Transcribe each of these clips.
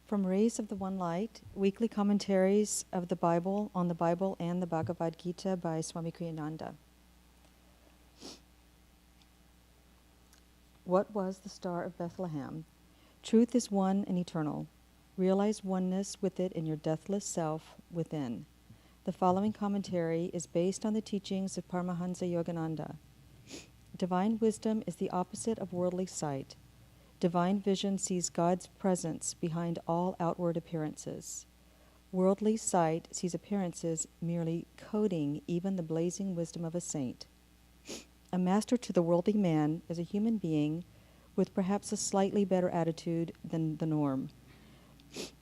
From Rays of the One Light, weekly commentaries of the Bible on the Bible and the Bhagavad Gita by Swami Kriyananda. What was the Star of Bethlehem? Truth is one and eternal. Realize oneness with it in your deathless self within. The following commentary is based on the teachings of Paramahansa Yogananda. Divine wisdom is the opposite of worldly sight. Divine vision sees God's presence behind all outward appearances. Worldly sight sees appearances merely coding even the blazing wisdom of a saint. A master to the worldly man is a human being with perhaps a slightly better attitude than the norm.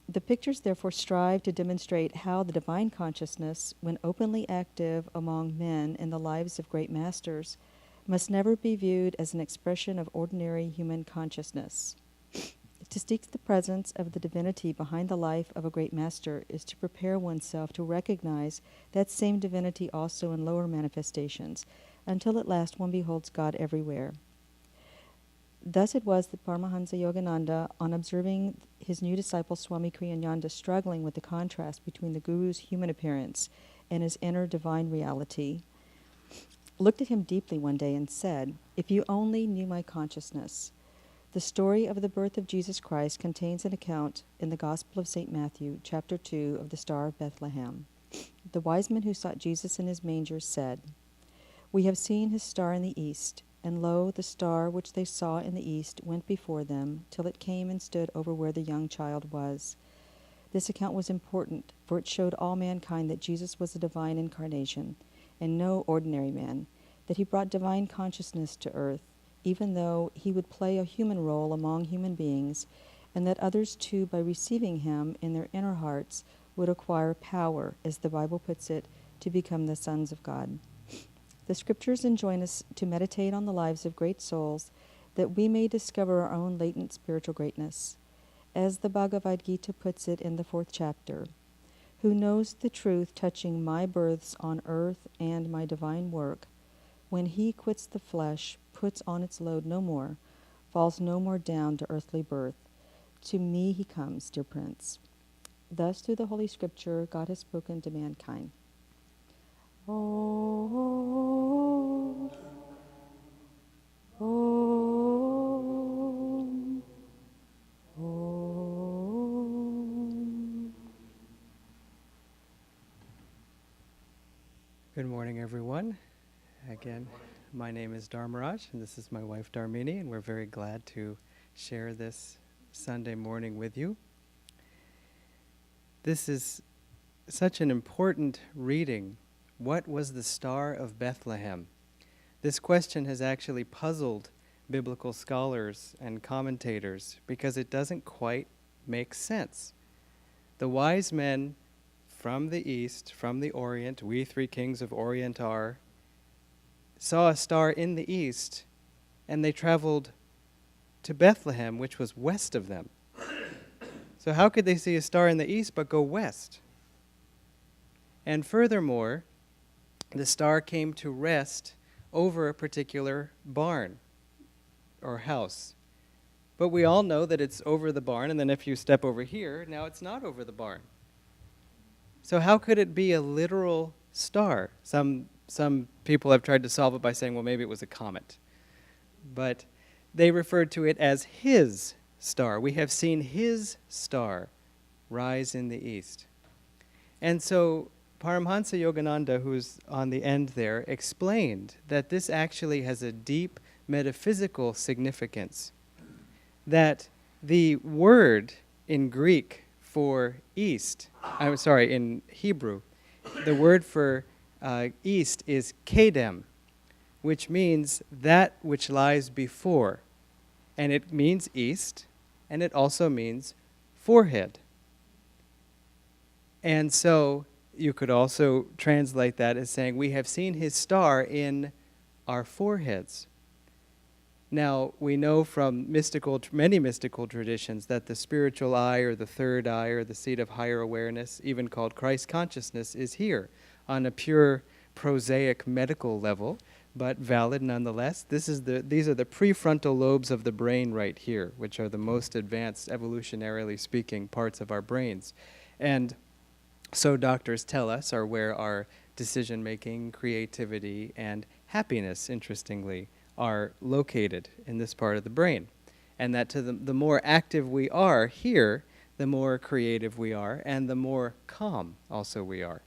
The pictures therefore strive to demonstrate how the divine consciousness, when openly active among men in the lives of great masters, must never be viewed as an expression of ordinary human consciousness. To seek the presence of the divinity behind the life of a great master is to prepare oneself to recognize that same divinity also in lower manifestations, until at last one beholds God everywhere. Thus it was that Paramahansa Yogananda, on observing his new disciple Swami Kriyananda struggling with the contrast between the Guru's human appearance and his inner divine reality, looked at him deeply one day and said, "If you only knew my consciousness." The story of the birth of Jesus Christ contains an account in the Gospel of St. Matthew, chapter 2, of the Star of Bethlehem. The wise men who sought Jesus in his manger said, "We have seen his star in the east, and lo, the star which they saw in the east went before them, till it came and stood over where the young child was." This account was important, for it showed all mankind that Jesus was a divine incarnation, and no ordinary man, that he brought divine consciousness to earth, even though he would play a human role among human beings, and that others too, by receiving him in their inner hearts, would acquire power, as the Bible puts it, to become the sons of God. The scriptures enjoin us to meditate on the lives of great souls, that we may discover our own latent spiritual greatness. As the Bhagavad Gita puts it in the 4th chapter, "Who knows the truth touching my births on earth and my divine work, when he quits the flesh, puts on its load no more, falls no more down to earthly birth. To me he comes, dear Prince." Thus, through the Holy Scripture, God has spoken to mankind. Oh, oh, oh. Good morning, everyone. Again, my name is Dharmaraj, and this is my wife Dharmini, and we're very glad to share this Sunday morning with you. This is such an important reading. What was the Star of Bethlehem? This question has actually puzzled biblical scholars and commentators because it doesn't quite make sense. The wise men from the east, from the Orient, we three kings of Orient are, saw a star in the east, and they traveled to Bethlehem, which was west of them. So how could they see a star in the east but go west? And furthermore, the star came to rest over a particular barn or house. But we all know that it's over the barn, and then if you step over here, now it's not over the barn. So how could it be a literal star? Some people have tried to solve it by saying, well, maybe it was a comet. But they referred to it as his star. We have seen his star rise in the east. And so Paramahansa Yogananda, who's on the end there, explained that this actually has a deep metaphysical significance. That the word in Greek for east, in Hebrew, the word for east is kedem, which means that which lies before. And it means east, and it also means forehead. And so you could also translate that as saying, we have seen his star in our foreheads. Now, we know from many mystical traditions that the spiritual eye or the third eye or the seat of higher awareness, even called Christ consciousness, is here on a pure prosaic medical level. but valid nonetheless. These are the prefrontal lobes of the brain right here, which are the most advanced, evolutionarily speaking, parts of our brains. And so doctors tell us are where our decision-making, creativity, and happiness, interestingly, are located in this part of the brain. And that the more active we are here, the more creative we are, and the more calm also we are.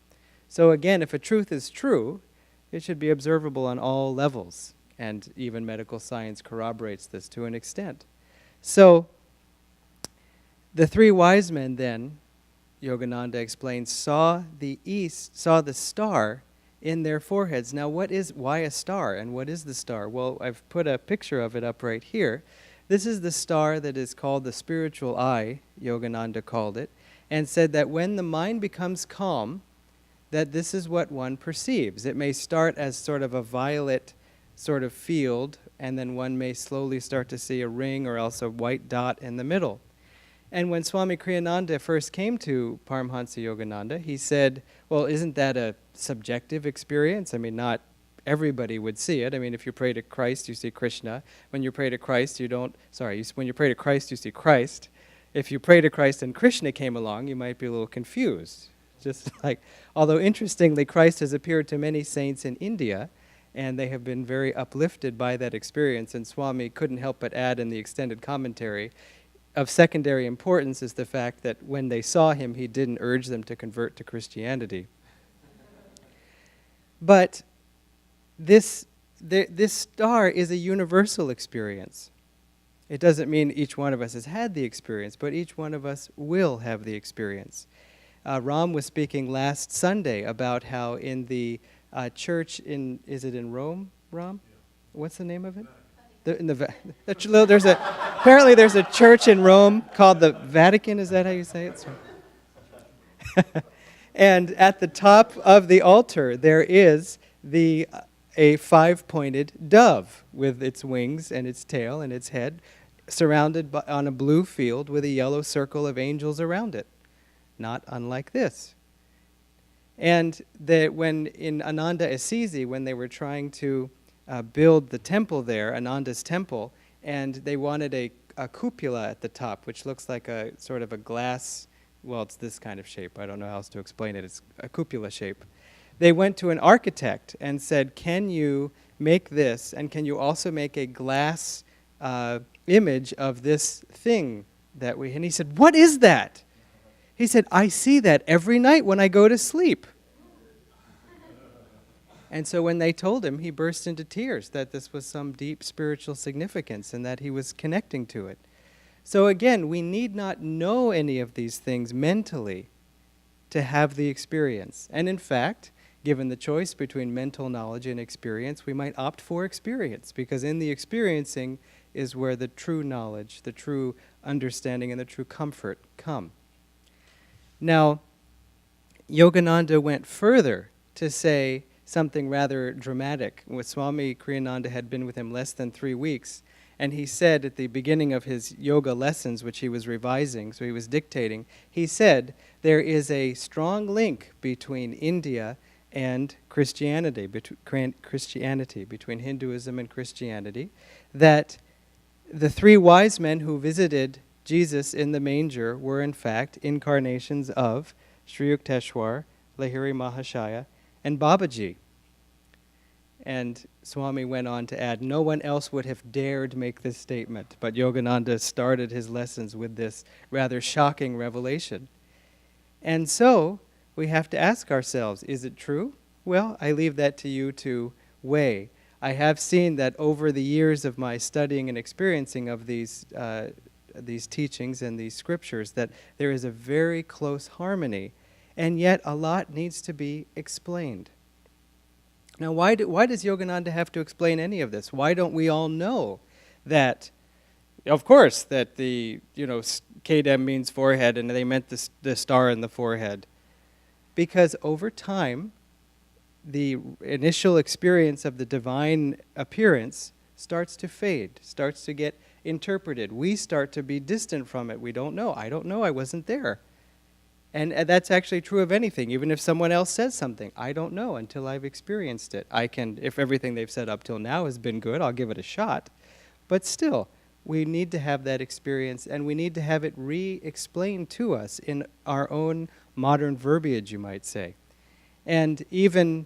So again, if a truth is true, it should be observable on all levels, and even medical science corroborates this to an extent. So the three wise men then, Yogananda explains, saw the star in their foreheads. Now why a star, and what is the star? Well, I've put a picture of it up right here. This is the star that is called the spiritual eye, Yogananda called it, and said that when the mind becomes calm, that this is what one perceives. It may start as sort of a violet sort of field, and then one may slowly start to see a ring or else a white dot in the middle. And when Swami Kriyananda first came to Paramhansa Yogananda, he said, well, isn't that a subjective experience? I mean, not everybody would see it. I mean, if you pray to Christ, you see Krishna. When you pray to Christ, when you pray to Christ, you see Christ. If you pray to Christ and Krishna came along, you might be a little confused. Just like, although interestingly, Christ has appeared to many saints in India, and they have been very uplifted by that experience, and Swami couldn't help but add in the extended commentary, of secondary importance is the fact that when they saw him, he didn't urge them to convert to Christianity. But this star is a universal experience. It doesn't mean each one of us has had the experience, but each one of us will have the experience. Ram was speaking last Sunday about how in the church is it in Rome, Ram? Yeah. What's the name of it? Apparently there's a church in Rome called the Vatican. Is that how you say it? And at the top of the altar there is a five-pointed dove with its wings and its tail and its head, surrounded on a blue field with a yellow circle of angels around it. Not unlike this. And when in Ananda Assisi, when they were trying to build the temple there, Ananda's temple, and they wanted a cupola at the top, which looks like a sort of a glass, well, it's this kind of shape. I don't know how else to explain it. It's a cupola shape. They went to an architect and said, can you make this, and can you also make a glass image of this thing that and he said, what is that? He said, I see that every night when I go to sleep. And so when they told him, he burst into tears that this was some deep spiritual significance and that he was connecting to it. So again, we need not know any of these things mentally to have the experience. And in fact, given the choice between mental knowledge and experience, we might opt for experience, because in the experiencing is where the true knowledge, the true understanding, and the true comfort come. Now, Yogananda went further to say something rather dramatic. With Swami Kriyananda had been with him less than 3 weeks, and he said at the beginning of his yoga lessons, which he was revising, so he was dictating, he said, there is a strong link between India and Christianity, between Hinduism and Christianity, that the three wise men who visited Jesus in the manger were in fact incarnations of Sri Yukteswar, Lahiri Mahashaya, and Babaji. And Swami went on to add, no one else would have dared make this statement, but Yogananda started his lessons with this rather shocking revelation. And so, we have to ask ourselves, is it true? Well, I leave that to you to weigh. I have seen that over the years of my studying and experiencing of these teachings and these scriptures, that there is a very close harmony, and yet a lot needs to be explained. Now, why does Yogananda have to explain any of this? Why don't we all know that, of course, that Kedem means forehead, and they meant the star in the forehead? Because over time, the initial experience of the divine appearance starts to fade, starts to get interpreted. We start to be distant from it. We don't know. I don't know. I wasn't there. And that's actually true of anything. Even if someone else says something, I don't know until I've experienced it. If everything they've said up till now has been good, I'll give it a shot. But still, we need to have that experience, and we need to have it re-explained to us in our own modern verbiage, you might say. And even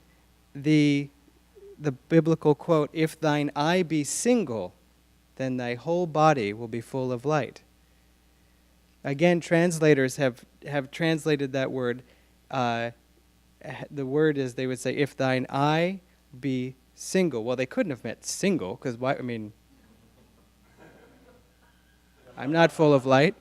the biblical quote, "If thine eye be single, then thy whole body will be full of light." Again, translators have translated that word. The word is, they would say, "If thine eye be single." Well, they couldn't have meant single, because why? I mean, I'm not full of light.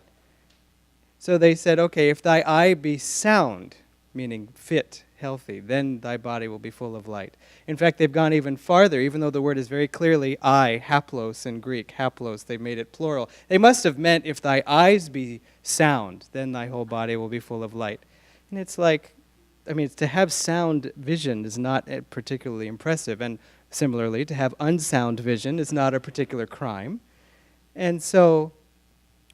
So they said, okay, if thy eye be sound, meaning fit, healthy, then thy body will be full of light. In fact, they've gone even farther, even though the word is very clearly eye, haplos in Greek, haplos, they made it plural. They must have meant, if thy eyes be sound, then thy whole body will be full of light. And it's like, I mean, to have sound vision is not particularly impressive, and similarly, to have unsound vision is not a particular crime. And so,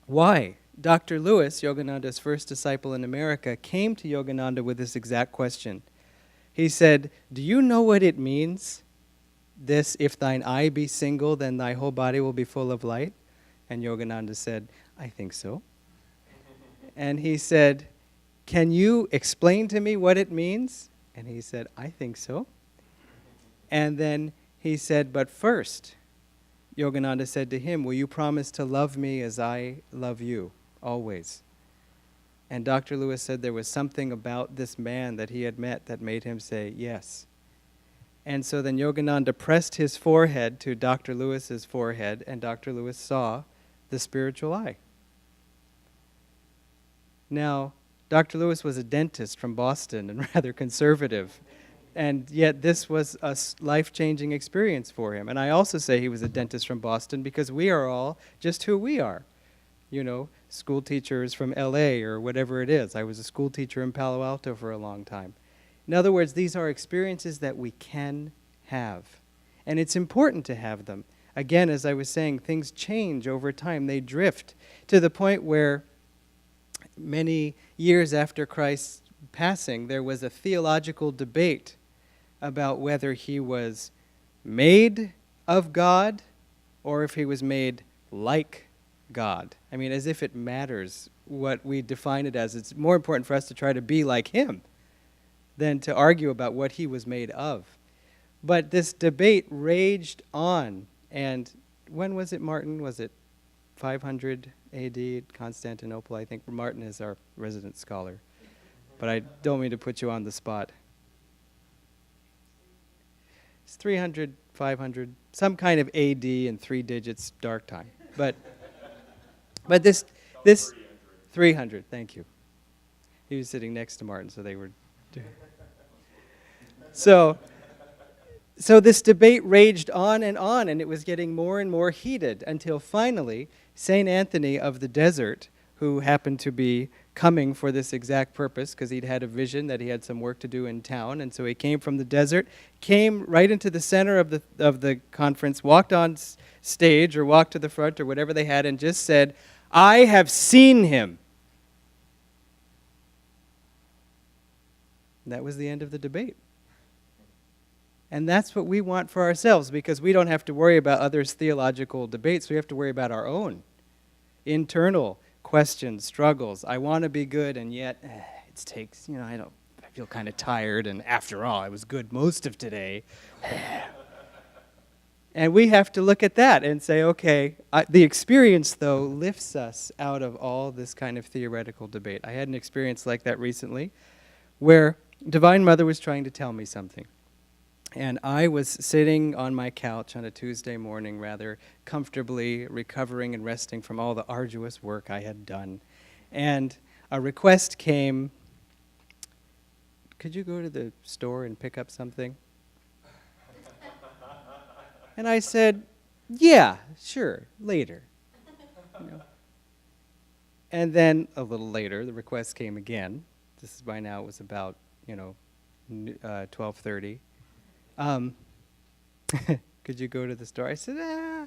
why? Dr. Lewis, Yogananda's first disciple in America, came to Yogananda with this exact question. He said, "Do you know what it means, this, if thine eye be single, then thy whole body will be full of light?" And Yogananda said, "I think so." And he said, "Can you explain to me what it means?" And he said, "I think so." And then he said, "But first," Yogananda said to him, "will you promise to love me as I love you, always?" And Dr. Lewis said there was something about this man that he had met that made him say yes. And so then Yogananda pressed his forehead to Dr. Lewis's forehead, and Dr. Lewis saw the spiritual eye. Now, Dr. Lewis was a dentist from Boston and rather conservative. And yet this was a life-changing experience for him. And I also say he was a dentist from Boston because we are all just who we are. You know, school teachers from LA or whatever it is. I was a school teacher in Palo Alto for a long time. In other words, these are experiences that we can have. And it's important to have them. Again, as I was saying, things change over time. They drift to the point where many years after Christ's passing, there was a theological debate about whether he was made of God or if he was made like God. I mean, as if it matters what we define it as. It's more important for us to try to be like him than to argue about what he was made of. But this debate raged on, and when was it, Martin? Was it 500 AD, Constantinople? I think Martin is our resident scholar. But I don't mean to put you on the spot. It's 300, 500, some kind of AD in 3 digits, dark time. But this 300, thank you. He was sitting next to Martin, so they were... So this debate raged on, and it was getting more and more heated until finally St. Anthony of the Desert, who happened to be coming for this exact purpose because he'd had a vision that he had some work to do in town, and so he came from the desert, came right into the center of the conference, walked on stage or walked to the front or whatever they had, and just said, "I have seen him." And that was the end of the debate. And that's what we want for ourselves, because we don't have to worry about others' theological debates. We have to worry about our own internal questions, struggles. I want to be good, and yet it takes, I feel kind of tired, and after all, I was good most of today. And we have to look at that and say, okay, the experience, though, lifts us out of all this kind of theoretical debate. I had an experience like that recently where Divine Mother was trying to tell me something. And I was sitting on my couch on a Tuesday morning, rather comfortably recovering and resting from all the arduous work I had done. And a request came, "Could you go to the store and pick up something?" And I said, "Yeah, sure, later." And then a little later, the request came again. This is by now, it was about, 12:30. "Could you go to the store?" I said, I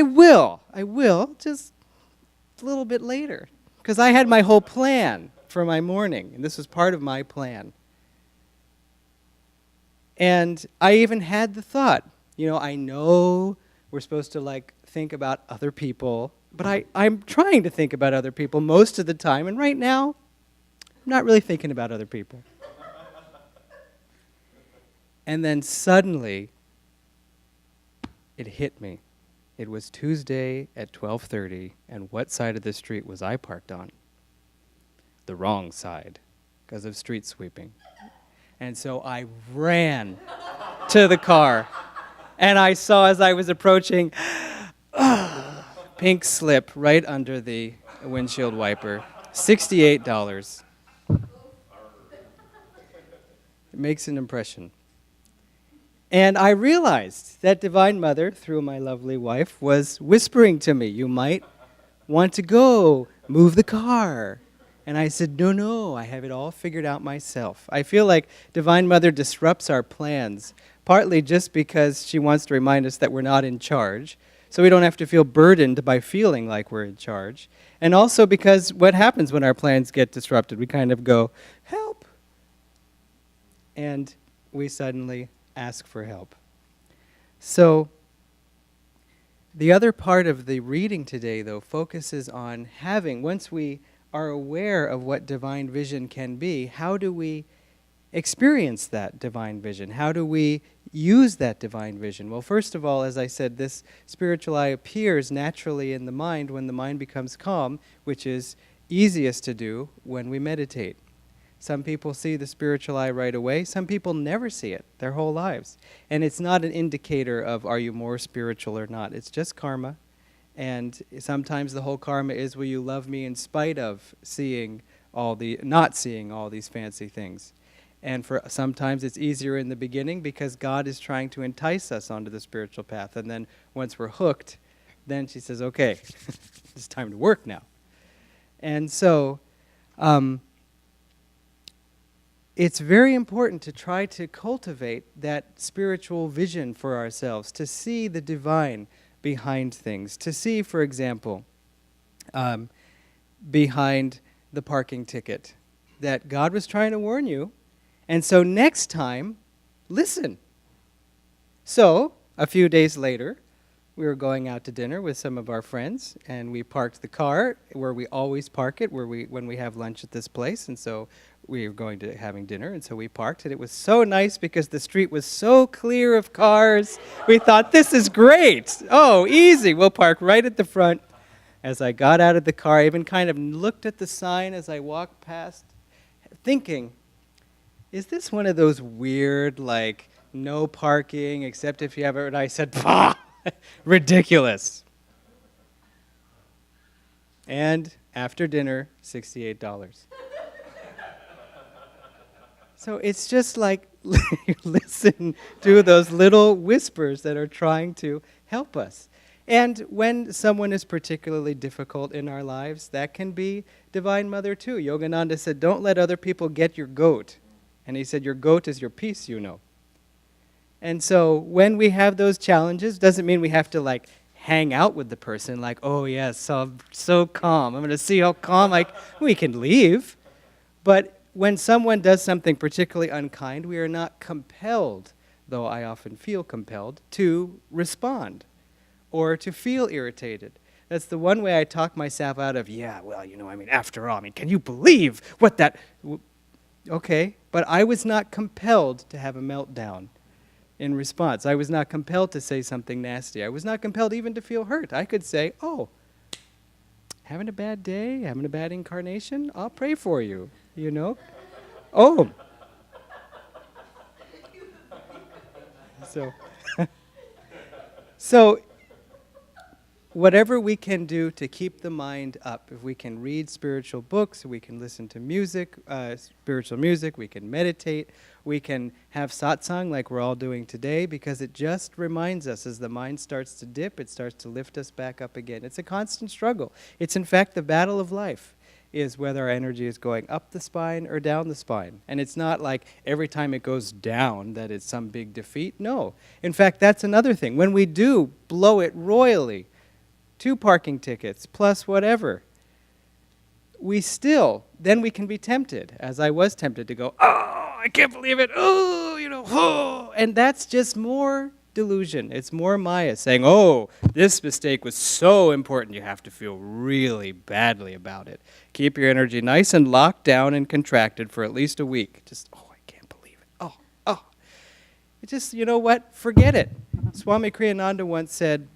will, just a little bit later. Because I had my whole plan. for my morning, and this was part of my plan. And I even had the thought, I know we're supposed to think about other people, but I'm trying to think about other people most of the time, and right now, I'm not really thinking about other people. And then suddenly, it hit me. It was Tuesday at 12:30, and what side of the street was I parked on? The wrong side, because of street sweeping. And so I ran to the car, and I saw as I was approaching, pink slip right under the windshield wiper, $68. It makes an impression. And I realized that Divine Mother, through my lovely wife, was whispering to me, you might want to go, move the car. And I said, no, I have it all figured out myself. I feel like Divine Mother disrupts our plans, partly just because she wants to remind us that we're not in charge, so we don't have to feel burdened by feeling like we're in charge. And also because what happens when our plans get disrupted? We kind of go, help! And we suddenly ask for help. So, the other part of the reading today, though, focuses on having, once we are aware of what divine vision can be, how do we experience that divine vision? How do we use that divine vision? Well, first of all, as I said, this spiritual eye appears naturally in the mind when the mind becomes calm, which is easiest to do when we meditate. Some people see the spiritual eye right away. Some people never see it their whole lives. And it's not an indicator of are you more spiritual or not. It's just karma. And sometimes the whole karma is, will you love me in spite of not seeing all these fancy things. And for sometimes it's easier in the beginning because God is trying to entice us onto the spiritual path. And then once we're hooked, then she says, okay, it's time to work now. And so it's very important to try to cultivate that spiritual vision for ourselves, to see the divine behind things, to see, for example, behind the parking ticket, that God was trying to warn you, and so next time, listen. So, a few days later, we were going out to dinner with some of our friends, and we parked the car where we always park it, when we have lunch at this place, and so we were going to having dinner, and so we parked, and it was so nice because the street was so clear of cars. We thought, this is great. Oh, easy. We'll park right at the front. As I got out of the car, I even kind of looked at the sign as I walked past, thinking, is this one of those weird, no parking except if you have it? And I said, bah, ridiculous. And after dinner, $68. So it's just listen to those little whispers that are trying to help us. And when someone is particularly difficult in our lives, that can be Divine Mother too. Yogananda said, don't let other people get your goat. And he said, your goat is your peace, And so when we have those challenges, doesn't mean we have to hang out with the person oh yes, so calm. I'm going to see how calm we can leave. But when someone does something particularly unkind, we are not compelled, though I often feel compelled, to respond or to feel irritated. That's the one way I talk myself out of, after all, can you believe what that... Okay, but I was not compelled to have a meltdown in response. I was not compelled to say something nasty. I was not compelled even to feel hurt. I could say, oh, having a bad day, having a bad incarnation? I'll pray for you, Oh. So, whatever we can do to keep the mind up, if we can read spiritual books, we can listen to music, spiritual music, we can meditate, we can have satsang like we're all doing today, because it just reminds us as the mind starts to dip, it starts to lift us back up again. It's a constant struggle. It's in fact the battle of life, is whether our energy is going up the spine or down the spine. And it's not like every time it goes down that it's some big defeat. No. In fact, that's another thing. When we do blow it royally, 2 parking tickets plus whatever, then we can be tempted, as I was tempted to go, oh, I can't believe it, oh, and that's just more delusion. It's more Maya saying, oh, this mistake was so important, you have to feel really badly about it. Keep your energy nice and locked down and contracted for at least a week. Just, oh, I can't believe it, oh. It just, you know what, forget it. Swami Kriyananda once said,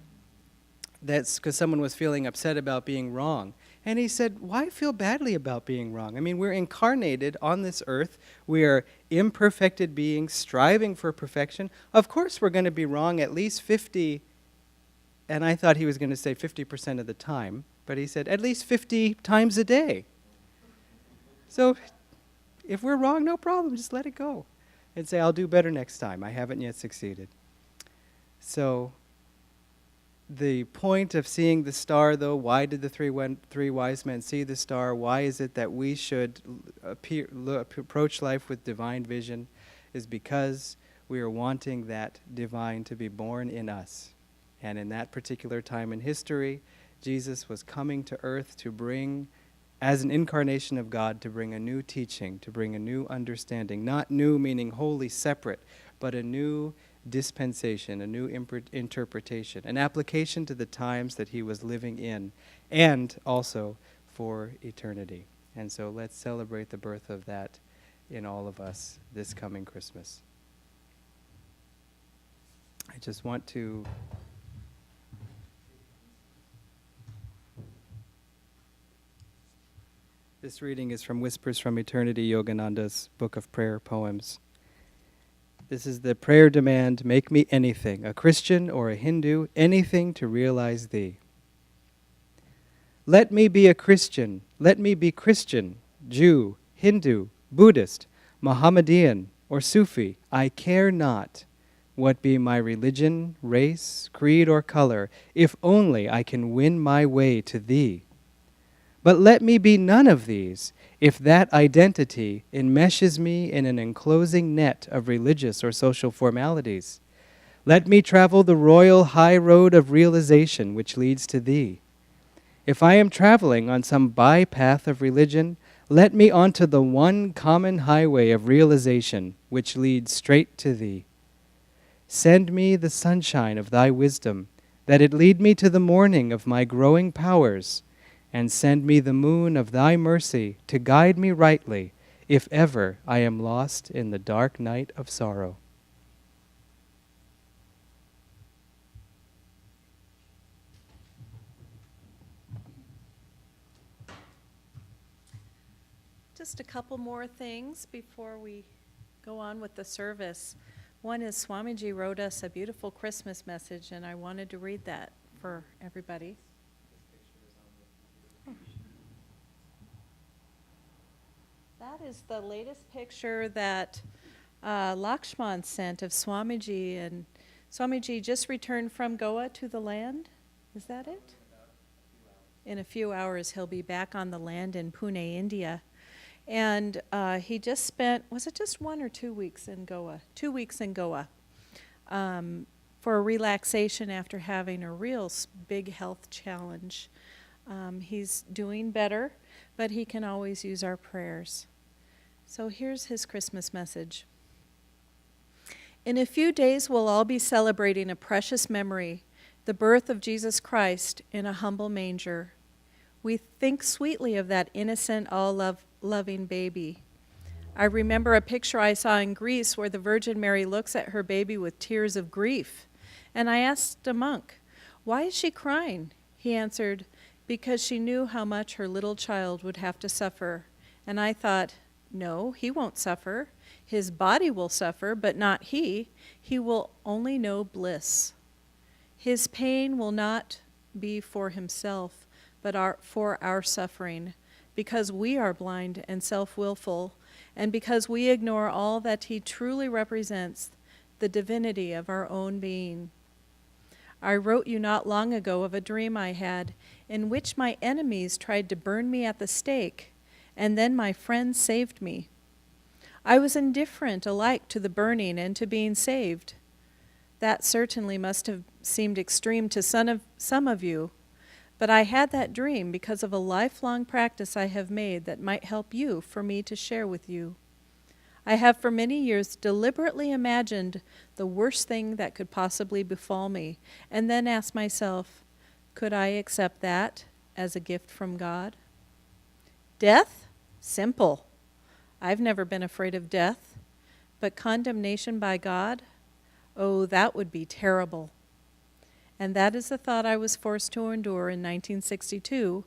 that's because someone was feeling upset about being wrong. And he said, why feel badly about being wrong? I mean, we're incarnated on this earth. We are imperfected beings striving for perfection. Of course we're going to be wrong at least 50, and I thought he was going to say 50% of the time, but he said at least 50 times a day. So if we're wrong, no problem, just let it go. And say, I'll do better next time. I haven't yet succeeded. So the point of seeing the star, though, why did the three wise men see the star? Why is it that we should approach life with divine vision? Is because we are wanting that divine to be born in us. And in that particular time in history, Jesus was coming to earth to bring, as an incarnation of God, to bring a new teaching, to bring a new understanding. Not new meaning wholly separate, but a new dispensation, a new interpretation, an application to the times that he was living in, and also for eternity. And so let's celebrate the birth of that in all of us this coming Christmas. I just want to this reading is from Whispers from Eternity, Yogananda's book of prayer poems. This is the prayer demand, make me anything, a Christian or a Hindu, anything to realize thee. Let me be a Christian, let me be Christian, Jew, Hindu, Buddhist, Mohammedan, or Sufi, I care not what be my religion, race, creed, or color, if only I can win my way to thee. But let me be none of these, if that identity enmeshes me in an enclosing net of religious or social formalities. Let me travel the royal high road of realization which leads to thee. If I am traveling on some bypath of religion, let me onto the one common highway of realization which leads straight to thee. Send me the sunshine of thy wisdom, that it lead me to the morning of my growing powers, and send me the moon of thy mercy to guide me rightly, if ever I am lost in the dark night of sorrow. Just a couple more things before we go on with the service. One is Swamiji wrote us a beautiful Christmas message, and I wanted to read that for everybody. That is the latest picture that Lakshman sent of Swamiji, and Swamiji just returned from Goa to the land. Is that it? In a few hours he'll be back on the land in Pune, India. And he just spent, was it just 1 or 2 weeks in Goa? 2 weeks in Goa for a relaxation after having a real big health challenge. He's doing better, but he can always use our prayers. So here's his Christmas message. In a few days, we'll all be celebrating a precious memory, the birth of Jesus Christ in a humble manger. We think sweetly of that innocent, all-loving baby. I remember a picture I saw in Greece where the Virgin Mary looks at her baby with tears of grief. And I asked a monk, "Why is she crying?" He answered, "Because she knew how much her little child would have to suffer." And I thought, no, he won't suffer. His body will suffer, but not he. He will only know bliss. His pain will not be for himself, but for our suffering, because we are blind and self-willful, and because we ignore all that he truly represents, the divinity of our own being. I wrote you not long ago of a dream I had, in which my enemies tried to burn me at the stake, and then my friends saved me. I was indifferent alike to the burning and to being saved. That certainly must have seemed extreme to some of you, But I had that dream because of a lifelong practice I have made that might help you for me to share with you. I have for many years deliberately imagined the worst thing that could possibly befall me, and then asked myself, could I accept that as a gift from God? Death? Simple. I've never been afraid of death. But condemnation by God? Oh, that would be terrible. And that is the thought I was forced to endure in 1962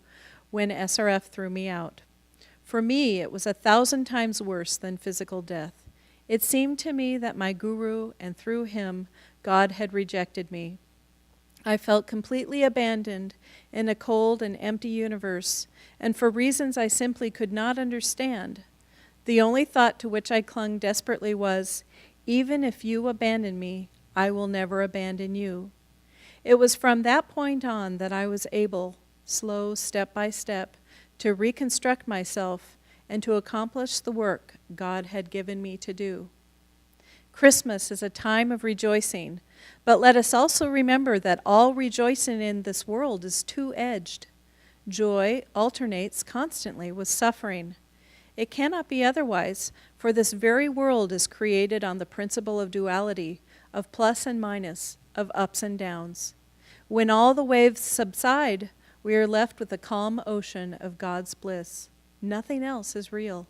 when SRF threw me out. For me, it was 1,000 times worse than physical death. It seemed to me that my guru, and through him, God had rejected me. I felt completely abandoned in a cold and empty universe, and for reasons I simply could not understand. The only thought to which I clung desperately was, even if you abandon me, I will never abandon you. It was from that point on that I was able, slow step by step, to reconstruct myself and to accomplish the work God had given me to do. Christmas is a time of rejoicing, but let us also remember that all rejoicing in this world is two-edged. Joy alternates constantly with suffering. It cannot be otherwise, for this very world is created on the principle of duality, of plus and minus, of ups and downs. When all the waves subside, we are left with a calm ocean of God's bliss. Nothing else is real.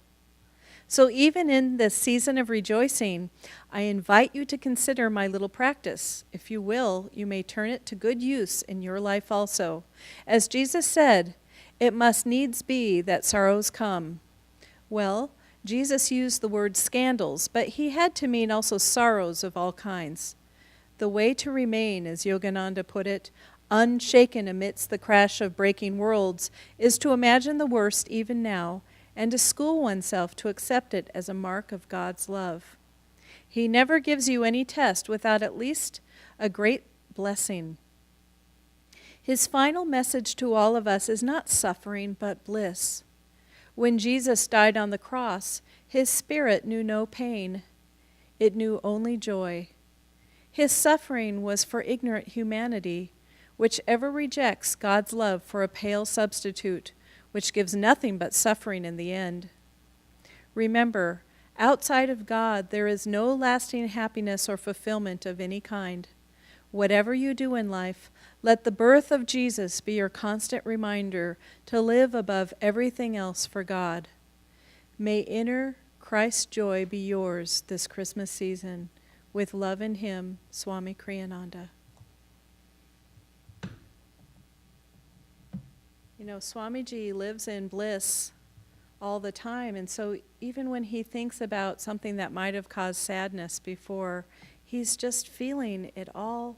So even in this season of rejoicing, I invite you to consider my little practice. If you will, you may turn it to good use in your life also. As Jesus said, it must needs be that sorrows come. Well, Jesus used the word scandals, but he had to mean also sorrows of all kinds. The way to remain, as Yogananda put it, unshaken amidst the crash of breaking worlds, is to imagine the worst even now, and to school oneself to accept it as a mark of God's love. He never gives you any test without at least a great blessing. His final message to all of us is not suffering, but bliss. When Jesus died on the cross, his spirit knew no pain. It knew only joy. His suffering was for ignorant humanity, which ever rejects God's love for a pale substitute, which gives nothing but suffering in the end. Remember, outside of God, there is no lasting happiness or fulfillment of any kind. Whatever you do in life, let the birth of Jesus be your constant reminder to live above everything else for God. May inner Christ's joy be yours this Christmas season. With love in him, Swami Kriyananda. You know, Swamiji lives in bliss all the time, and so even when he thinks about something that might have caused sadness before, he's just feeling it all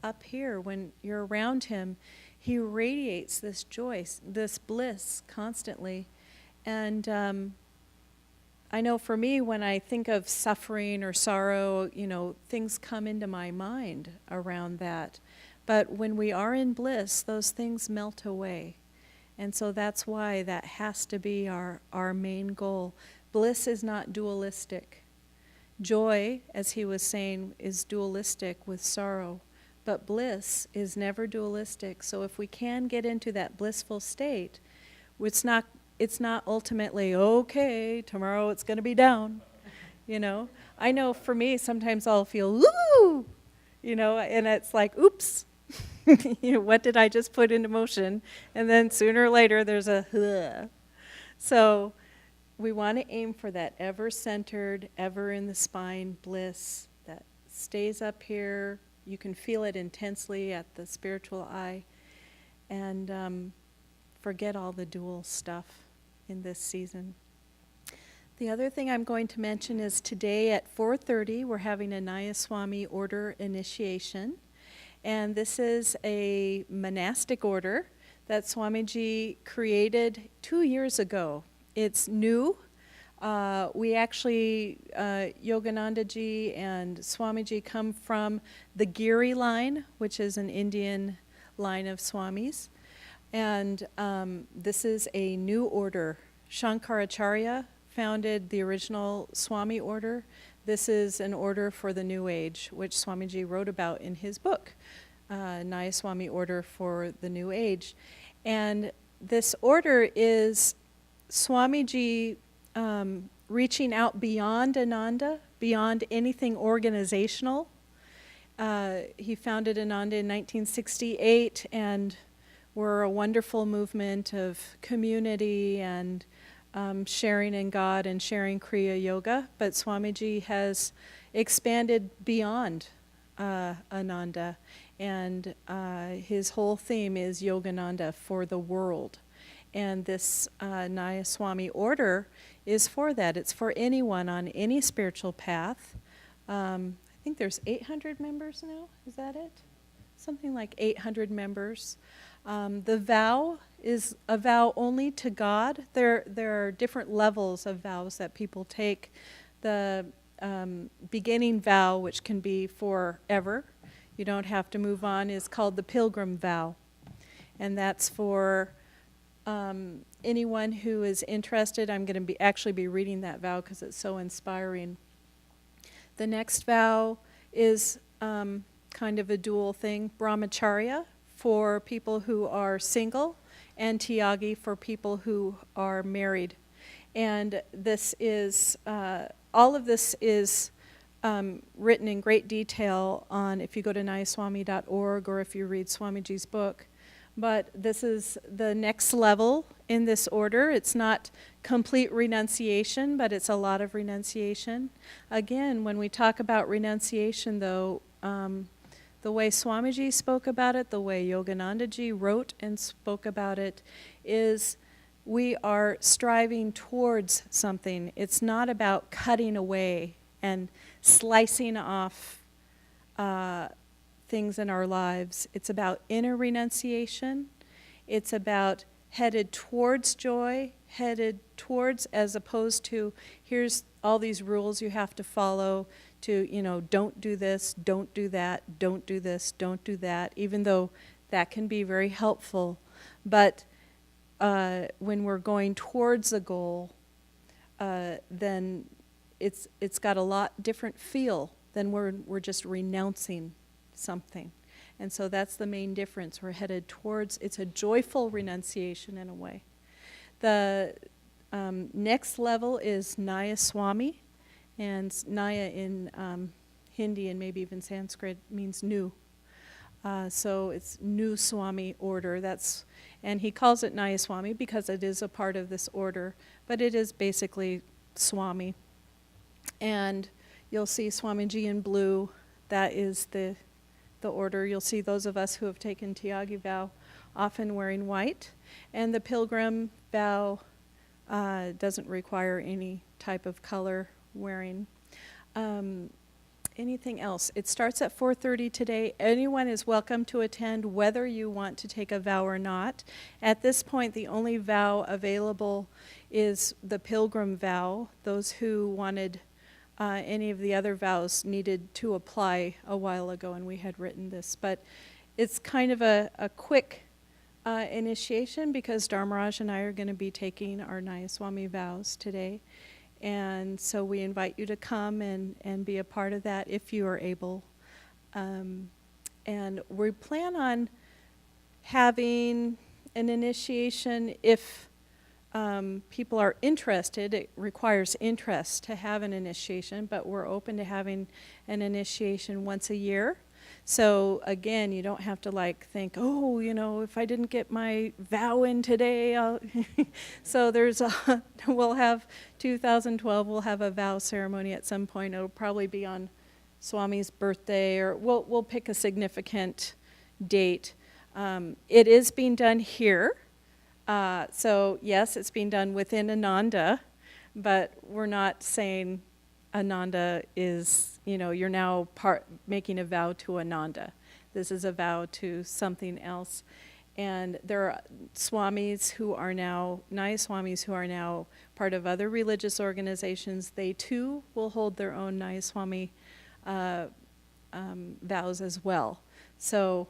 up here. When you're around him, he radiates this joy, this bliss constantly. And I know for me, when I think of suffering or sorrow, you know, things come into my mind around that. But when we are in bliss, those things melt away. And so that's why that has to be our main goal. Bliss is not dualistic. Joy, as he was saying, is dualistic with sorrow. But bliss is never dualistic. So if we can get into that blissful state, it's not ultimately, okay, tomorrow it's going to be down. You know? I know for me, sometimes I'll feel, woo! You know, and it's like, oops. You know, what did I just put into motion? And then sooner or later there's a huh. So we want to aim for that ever-centered, ever-in-the-spine bliss that stays up here. You can feel it intensely at the spiritual eye. And forget all the dual stuff in this season. The other thing I'm going to mention is today at 4:30 we're having a Naya Swami order initiation. And this is a monastic order that Swamiji created 2 years ago. It's new. We actually, Yoganandaji and Swamiji come from the Giri line, which is an Indian line of Swamis. And this is a new order. Shankaracharya founded the original Swami order. This is an order for the New Age, which Swamiji wrote about in his book, Nayaswami order for the New Age. And this order is Swamiji reaching out beyond Ananda, beyond anything organizational. He founded Ananda in 1968, and we're a wonderful movement of community and sharing in God and sharing Kriya Yoga. But Swamiji has expanded beyond Ananda, and his whole theme is Yogananda for the world. And this Nayaswami order is for that. It's for anyone on any spiritual path. I think there's 800 members now, is that it? Something like 800 members. The vow is a vow only to God. There are different levels of vows that people take. The beginning vow, which can be forever, you don't have to move on, is called the Pilgrim Vow. And that's for anyone who is interested. I'm going to actually be reading that vow because it's so inspiring. The next vow is kind of a dual thing, Brahmacharya for people who are single, and Tyagi for people who are married. And this is, all of this is written in great detail on, if you go to nayaswami.org or if you read Swamiji's book. But this is the next level in this order. It's not complete renunciation, but it's a lot of renunciation. Again, when we talk about renunciation, though, the way Swamiji spoke about it, the way Yoganandaji wrote and spoke about it, is we are striving towards something. It's not about cutting away and slicing off things in our lives. It's about inner renunciation. It's about headed towards joy, headed towards, as opposed to here's all these rules you have to follow, to, you know, don't do this, don't do that, don't do this, don't do that, even though that can be very helpful. But when we're going towards a goal, then it's got a lot different feel than we're just renouncing something. And so that's the main difference. We're headed towards, it's a joyful renunciation in a way. The next level is Nayaswami, and Naya in Hindi and maybe even Sanskrit means new. So it's new Swami order. And he calls it Nayaswami because it is a part of this order, but it is basically Swami. And you'll see Swamiji in blue. That is the order. You'll see those of us who have taken Tyagi vow often wearing white. And the Pilgrim vow doesn't require any type of color wearing. Anything else? It starts at 4:30 today. Anyone is welcome to attend, whether you want to take a vow or not. At this point, the only vow available is the Pilgrim vow. Those who wanted any of the other vows needed to apply a while ago, and we had written this. But it's kind of a quick initiation because Dharmaraj and I are going to be taking our Nayaswami vows today. And so we invite you to come and be a part of that if you are able. And we plan on having an initiation if people are interested. It requires interest to have an initiation, but we're open to having an initiation once a year. So again, you don't have to think, oh, if I didn't get my vow in today, so we'll have 2012, we'll have a vow ceremony at some point. It'll probably be on Swami's birthday, or we'll pick a significant date. It is being done here. So yes, it's being done within Ananda, but we're not saying Ananda is, you're now making a vow to Ananda. This is a vow to something else. And there are Swamis who are now, Nayaswamis who are now part of other religious organizations. They too will hold their own Nayaswami vows as well. So,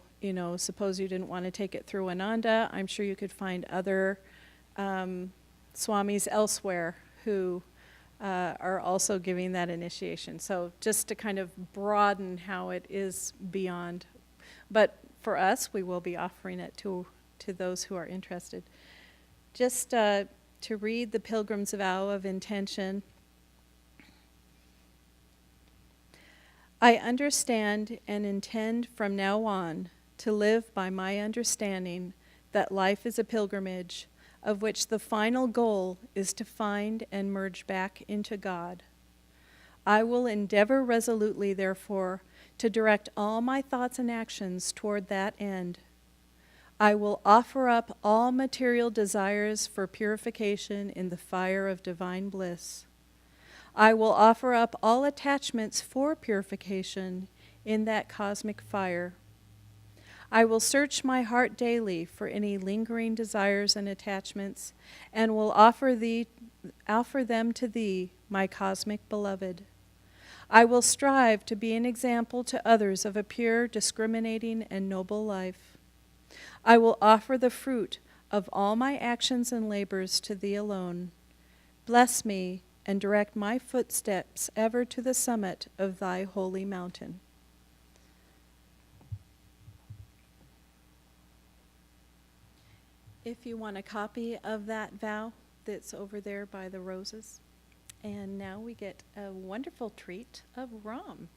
suppose you didn't want to take it through Ananda, I'm sure you could find other Swamis elsewhere who are also giving that initiation. So just to kind of broaden how it is beyond. But for us, we will be offering it to those who are interested. Just to read the Pilgrims Vow of Intention. I understand and intend from now on to live by my understanding that life is a pilgrimage, of which the final goal is to find and merge back into God. I will endeavor resolutely, therefore, to direct all my thoughts and actions toward that end. I will offer up all material desires for purification in the fire of divine bliss. I will offer up all attachments for purification in that cosmic fire. I will search my heart daily for any lingering desires and attachments, and will offer them to thee, my cosmic beloved. I will strive to be an example to others of a pure, discriminating, and noble life. I will offer the fruit of all my actions and labors to thee alone. Bless me and direct my footsteps ever to the summit of thy holy mountain. If you want a copy of that vow, that's over there by the roses. And now we get a wonderful treat of rum.